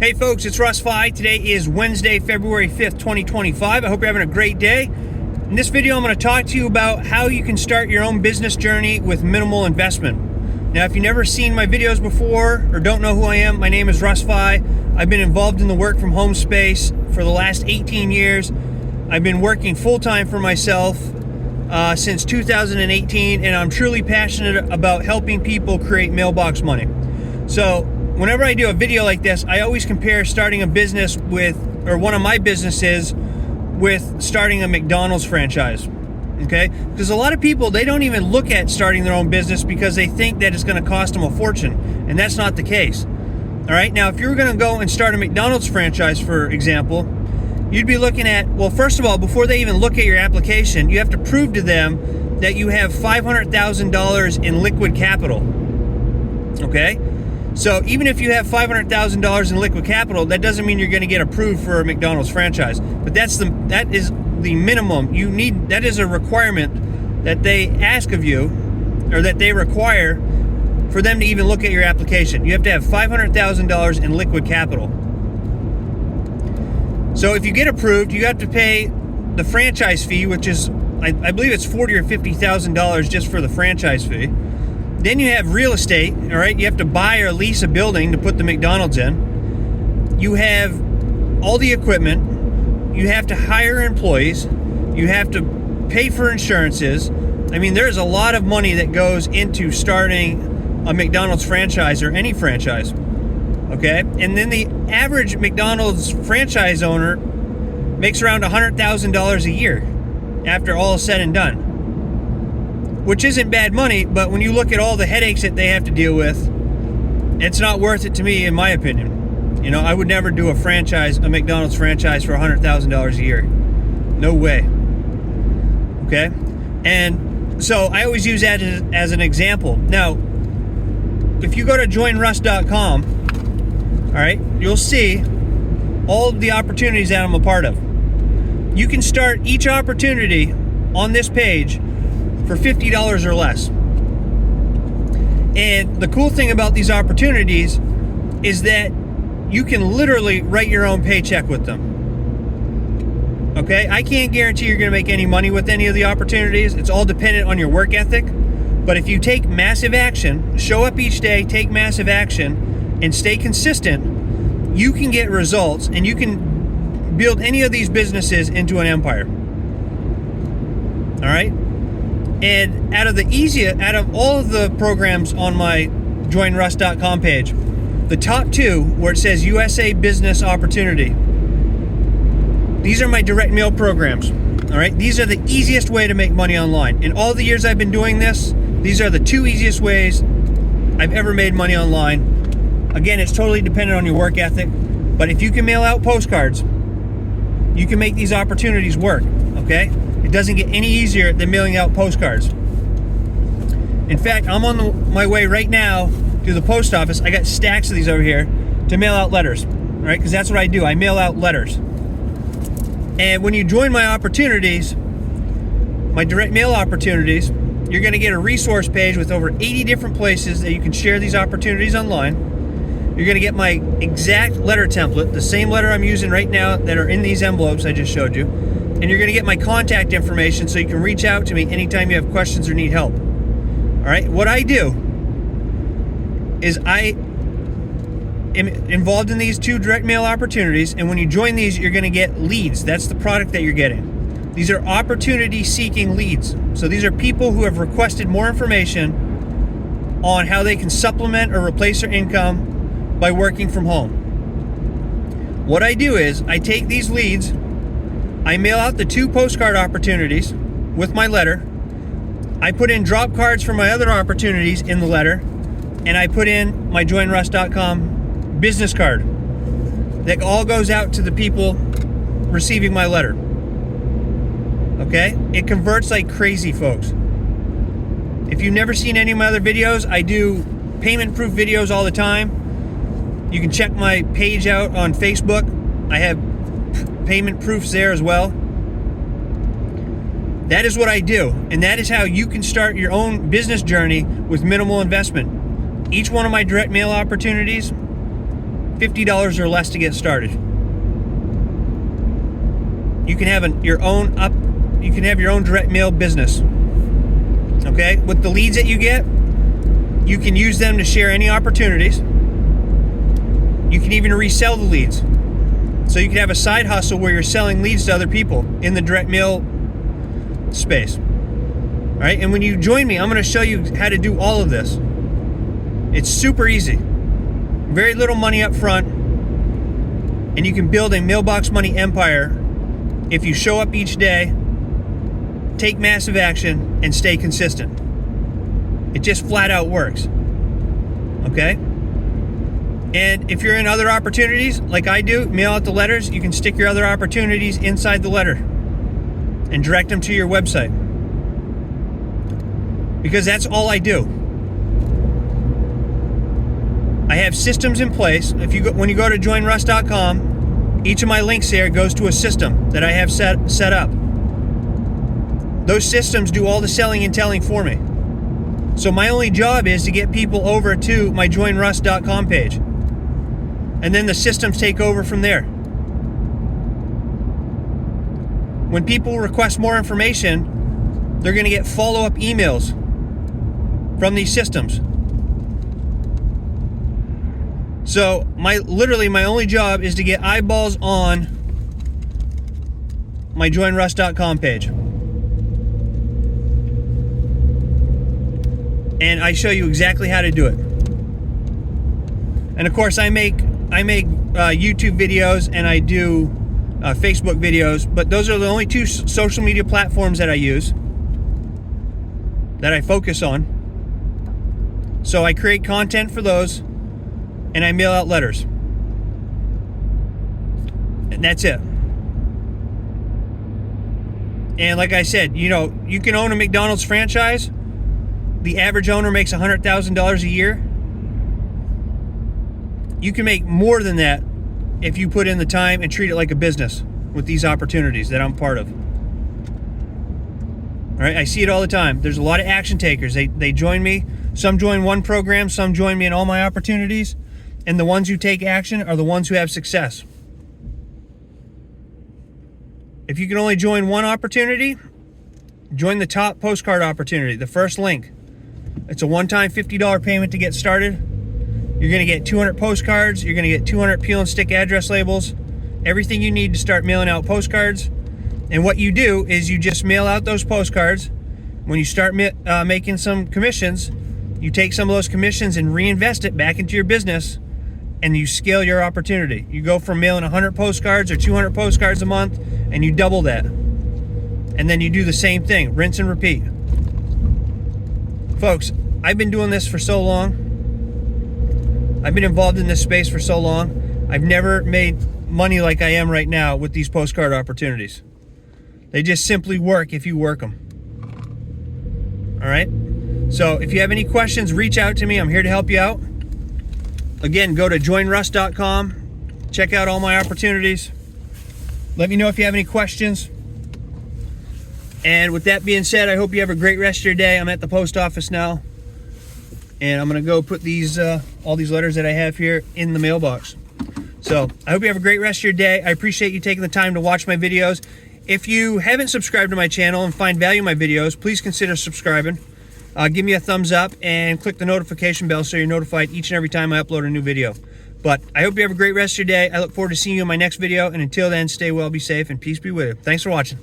Hey folks, it's Russ. Today is Wednesday, February 5th, 2025. I hope you're having a great day. In this video, I'm going to talk to you about how you can start your own business journey with minimal investment. Now, if you've never seen my videos before or don't know who I am, my name is Russ. I've been involved in the work from home space for the last 18 years. I've been working full-time for myself since 2018, and I'm truly passionate about helping people create mailbox money. So whenever I do a video like this, I always compare starting a business with, or one of my businesses, with starting a McDonald's franchise, okay? Because a lot of people, they don't even look at starting their own business because they think that it's gonna cost them a fortune, and that's not the case, all right? Now, if you were gonna go and start a McDonald's franchise, for example, you'd be looking at, well, first of all, before they even look at your application, you have to prove to them that you have $500,000 in liquid capital, okay? So even if you have $500,000 in liquid capital, that doesn't mean you're going to get approved for a McDonald's franchise. But that is the minimum you need. That is a requirement that they ask of you, or that they require for them to even look at your application. You have to have $500,000 in liquid capital. So if you get approved, you have to pay the franchise fee, which is, I believe it's $40,000 or $50,000 just for the franchise fee. Then you have real estate, all right? You have to buy or lease a building to put the McDonald's in. You have all the equipment. You have to hire employees. You have to pay for insurances. I mean, there's a lot of money that goes into starting a McDonald's franchise or any franchise, okay? And then the average McDonald's franchise owner makes around $100,000 a year after all is said and done, which isn't bad money, but when you look at all the headaches that they have to deal with, it's not worth it to me, in my opinion. You know, I would never do a McDonald's franchise for $100,000 a year. No way. Okay? And so I always use that as an example. Now, if you go to joinruss.com, all right, you'll see all of the opportunities that I'm a part of. You can start each opportunity on this page for $50 or less. And the cool thing about these opportunities is that you can literally write your own paycheck with them. Okay? I can't guarantee you're gonna make any money with any of the opportunities. It's all dependent on your work ethic. But if you take massive action, show up each day, take massive action, and stay consistent, you can get results, and you can build any of these businesses into an empire. All right? And out of all of the programs on my joinruss.com page, the top two, where it says USA Business Opportunity, these are my direct mail programs. All right, these are the easiest way to make money online. In all the years I've been doing this, these are the two easiest ways I've ever made money online. Again, it's totally dependent on your work ethic, but if you can mail out postcards, you can make these opportunities work, okay? It doesn't get any easier than mailing out postcards. In fact, I'm on my way right now to the post office. I got stacks of these over here to mail out letters, right? Because that's what I do. I mail out letters. And when you join my opportunities, my direct mail opportunities, you're going to get a resource page with over 80 different places that you can share these opportunities online. You're going to get my exact letter template, the same letter I'm using right now that are in these envelopes I just showed you. And you're going to get my contact information so you can reach out to me anytime you have questions or need help. All right, what I do is I am involved in these two direct mail opportunities, and when you join these, you're going to get leads. That's the product that you're getting. These are opportunity-seeking leads. So these are people who have requested more information on how they can supplement or replace their income by working from home. What I do is I take these leads, I mail out the two postcard opportunities with my letter. I put in drop cards for my other opportunities in the letter, and I put in my joinruss.com business card that all goes out to the people receiving my letter. Okay? It converts like crazy, folks. If you've never seen any of my other videos, I do payment proof videos all the time. You can check my page out on Facebook. I have payment proofs there as well. That is what I do, and that is how you can start your own business journey with minimal investment. Each one of my direct mail opportunities, $50 $50 or less to get started. You can have your own direct mail business. Okay? With the leads that you get, you can use them to share any opportunities. You can even resell the leads. So you can have a side hustle where you're selling leads to other people in the direct mail space. All right? And when you join me, I'm going to show you how to do all of this. It's super easy. Very little money up front, and you can build a mailbox money empire if you show up each day, take massive action, and stay consistent. It just flat out works. Okay? And if you're in other opportunities, like I do, mail out the letters, you can stick your other opportunities inside the letter and direct them to your website. Because that's all I do. I have systems in place. When you go to joinruss.com, each of my links there goes to a system that I have set up. Those systems do all the selling and telling for me. So my only job is to get people over to my joinruss.com page. And then the systems take over from there. When people request more information, they're going to get follow-up emails from these systems. So literally my only job is to get eyeballs on my joinruss.com page. And I show you exactly how to do it. And of course I make YouTube videos and I do Facebook videos, but those are the only two social media platforms that I use, that I focus on. So I create content for those, and I mail out letters. And that's it. And like I said, you can own a McDonald's franchise. The average owner makes $100,000 a year. You can make more than that if you put in the time and treat it like a business with these opportunities that I'm part of. All right, I see it all the time. There's a lot of action takers. They join me. Some join one program, some join me in all my opportunities. And the ones who take action are the ones who have success. If you can only join one opportunity, join the top postcard opportunity, the first link. It's a one-time $50 payment to get started. You're going to get 200 postcards. You're going to get 200 peel and stick address labels. Everything you need to start mailing out postcards. And what you do is you just mail out those postcards. When you start making some commissions, you take some of those commissions and reinvest it back into your business, and you scale your opportunity. You go from mailing 100 postcards or 200 postcards a month, and you double that. And then you do the same thing, rinse and repeat. Folks, I've been doing this for so long. I've been involved in this space for so long. I've never made money like I am right now with these postcard opportunities. They just simply work if you work them. All right? So if you have any questions, reach out to me. I'm here to help you out. Again, go to joinruss.com. Check out all my opportunities. Let me know if you have any questions. And with that being said, I hope you have a great rest of your day. I'm at the post office now, and I'm going to go put these all these letters that I have here in the mailbox. So I hope you have a great rest of your day. I appreciate you taking the time to watch my videos. If you haven't subscribed to my channel and find value in my videos, please consider subscribing. Give me a thumbs up and click the notification bell so you're notified each and every time I upload a new video. But I hope you have a great rest of your day. I look forward to seeing you in my next video. And until then, stay well, be safe, and peace be with you. Thanks for watching.